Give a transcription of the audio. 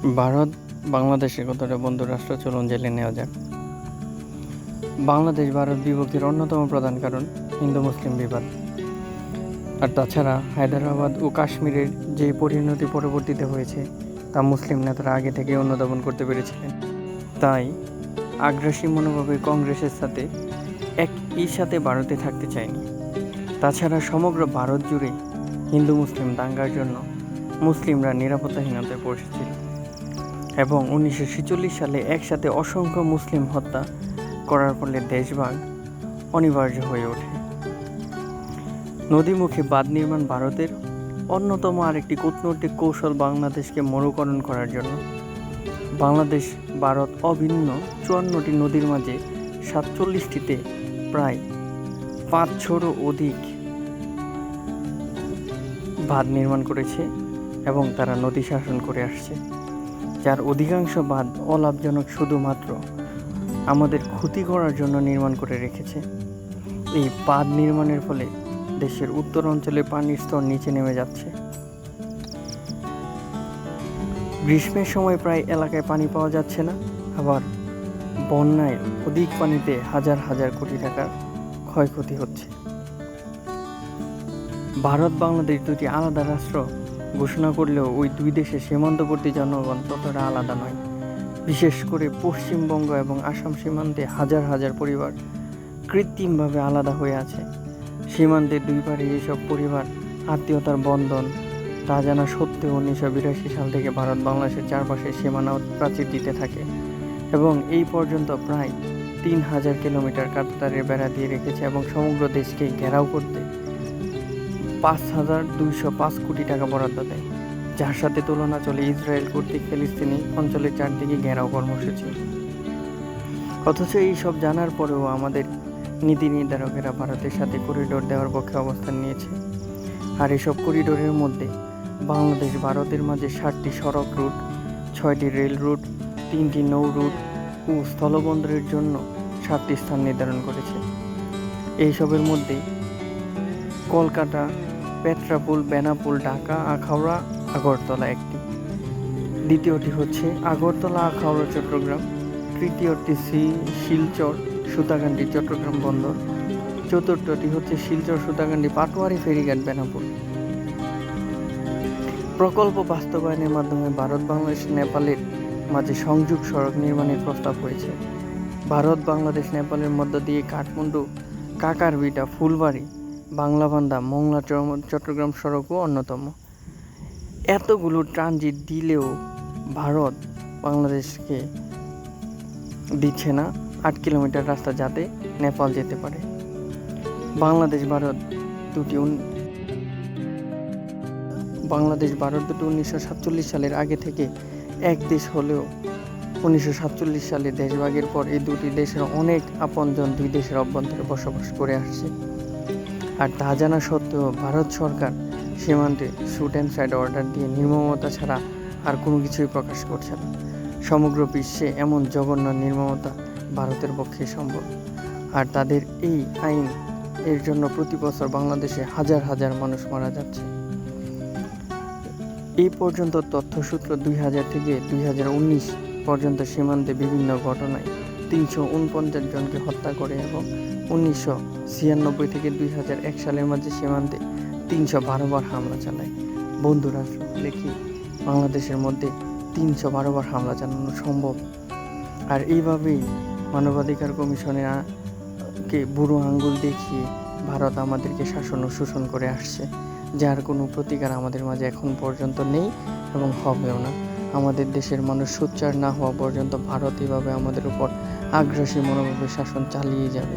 ভারত বাংলাদেশের কতটা বন্ধু রাষ্ট্র, চলুন জেনে নেওয়া যাক। বাংলাদেশ ভারত বিভক্তির অন্যতম প্রধান কারণ হিন্দু মুসলিম বিবাদ। আর তাছাড়া হায়দ্রাবাদ ও কাশ্মীরের যে পরিণতি পরবর্তীতে হয়েছে তা মুসলিম নেতারা আগে থেকে অনুধাবন করতে পেরেছিলেন। তাই আগ্রাসী মনোভাবে কংগ্রেসের সাথে একই সাথে ভারতে থাকতে চায়নি। তাছাড়া সমগ্র ভারত জুড়ে হিন্দু মুসলিম দাঙ্গার জন্য মুসলিমরা নিরাপত্তাহীনতায় পড়েছিল এবং 1946 সালে একসাথে অসংখ্য মুসলিম হত্যা করার ফলে দেশভাগ অনিবার্য হয়ে ওঠে। নদীমুখে বাঁধ নির্মাণ ভারতের অন্যতম আরেকটি কূটনৈতিক কৌশল বাংলাদেশকে মরুকরণ করার জন্য। বাংলাদেশ ভারত অভিন্ন 54টি নদীর মাঝে 47টিতে প্রায় 500-এরও অধিক বাঁধ নির্মাণ করেছে এবং তারা নদী শাসন করে আসছে, যার অধিকাংশ বাঁধ অলাভজনক, শুধুমাত্র আমাদের ক্ষতি করার জন্য নির্মাণ করে রেখেছে। এই বাঁধ নির্মাণের ফলে দেশের উত্তর অঞ্চলে পানির স্তর নিচে নেমে যাচ্ছে। গ্রীষ্মের সময় প্রায় এলাকায় পানি পাওয়া যাচ্ছে না, আবার বন্যায় অধিক পানিতে হাজার হাজার কোটি টাকার ক্ষয়ক্ষতি হচ্ছে। ভারত বাংলাদেশ দুটি আলাদা রাষ্ট্র ঘোষণা করলেও ওই দুই দেশের সীমান্তবর্তী জনগণ ততটা আলাদা নয়। বিশেষ করে পশ্চিমবঙ্গ এবং আসাম সীমান্তে হাজার হাজার পরিবার কৃত্রিমভাবে আলাদা হয়ে আছে। সীমান্তের দুই পারে এইসব পরিবার আত্মীয়তার বন্ধন তা জানা সত্ত্বেও 1982 সাল থেকে ভারত বাংলাদেশের চারপাশে সীমানা প্রাচীর দিতে থাকে এবং এই পর্যন্ত প্রায় 3000 কিলোমিটার কাঁটাতারের বেড়া দিয়ে রেখেছে এবং সমগ্র দেশকে ঘেরাও করতে 5205 কোটি টাকা বরাদ্দ দেয়, যার সাথে তুলনা চলে ইসরায়েল কর্তৃক ফিলিস্তিনি অঞ্চলের চারদিকে ঘেরাও কর্মসূচি। অথচ এই সব জানার পরেও আমাদের নীতি নির্ধারকেরা ভারতের সাথে করিডোর দেওয়ার পক্ষে অবস্থান নিয়েছে। আর এসব করিডোরের মধ্যে বাংলাদেশ ভারতের মাঝে 7টি সড়ক রুট, 6টি রেল রুট, 3টি নৌ রুট ও স্থলবন্দরের জন্য 7টি স্থান নির্ধারণ করেছে। এইসবের মধ্যে কলকাতা, পেট্রাপোল, বেনাপোল, ঢাকা, আখাউড়া, আগরতলা একটি। দ্বিতীয়টি হচ্ছে আগরতলা, আখাউড়া, চট্টগ্রাম। তৃতীয়টি শিলচর, সুতাকান্দি, চট্টগ্রাম বন্দর। চতুর্থটি হচ্ছে শিলচর, সুতাকান্দি, পাটোয়ারি ফেরিঘাট, বেনাপোল। প্রকল্প বাস্তবায়নের মাধ্যমে ভারত বাংলাদেশ নেপালের মাঝে সংযোগ সড়ক নির্মাণের প্রস্তাব হয়েছে। ভারত বাংলাদেশ নেপালের মধ্য দিয়ে কাঠমান্ডু, কাকারবিটা, ফুলবাড়ি, বাংলাবান্ধা, মোংলা চট্টগ্রাম সড়কও অন্যতম। এতগুলো ট্রানজিট দিলেও ভারত বাংলাদেশকে দিচ্ছে না 8 কিলোমিটার রাস্তা যাতে নেপাল যেতে পারে। বাংলাদেশ ভারত দুটি 1947 সালের আগে থেকে এক দেশ হলেও 1947 সালে দেশভাগের পর এই দুটি দেশের অনেক আপনজন দুই দেশের অভ্যন্তরে বসবাস করে আসছে। আর তা জানা সত্ত্বেও ভারত সরকার সীমান্তে শুট অ্যান্ড সাইড অর্ডার দিয়ে নির্মমতা ছাড়া আর কোনো কিছুই প্রকাশ করছে না। সমগ্র বিশ্বে এমন জঘন্য নির্মমতা ভারতের পক্ষে সম্ভব। আর তাদের এই আইন এর জন্য প্রতি বছর বাংলাদেশে হাজার হাজার মানুষ মারা যাচ্ছে। এই পর্যন্ত তথ্যসূত্র 2000 থেকে 2019 পর্যন্ত সীমান্তে বিভিন্ন ঘটনায় 349 জনকে হত্যা করে এবং 1996 থেকে 2001 সালের মাঝে সীমান্তে 312 বার হামলা চালায়। বন্ধু রাষ্ট্র হলে কি বাংলাদেশের মধ্যে 312 বার হামলা চালানো সম্ভব? আর এইভাবেই মানবাধিকার কমিশনকে বুড়ো আঙ্গুল দেখিয়ে ভারত আমাদেরকে শাসন ও শোষণ করে আসছে, যার কোনো প্রতিকার আমাদের মাঝে এখন পর্যন্ত নেই এবং হবেও না। আমাদের দেশের মানুষ সোচ্চার না হওয়া পর্যন্ত ভারত এভাবে আমাদের উপর আগ্রাসী মনোভাবে শাসন চালিয়ে যাবে।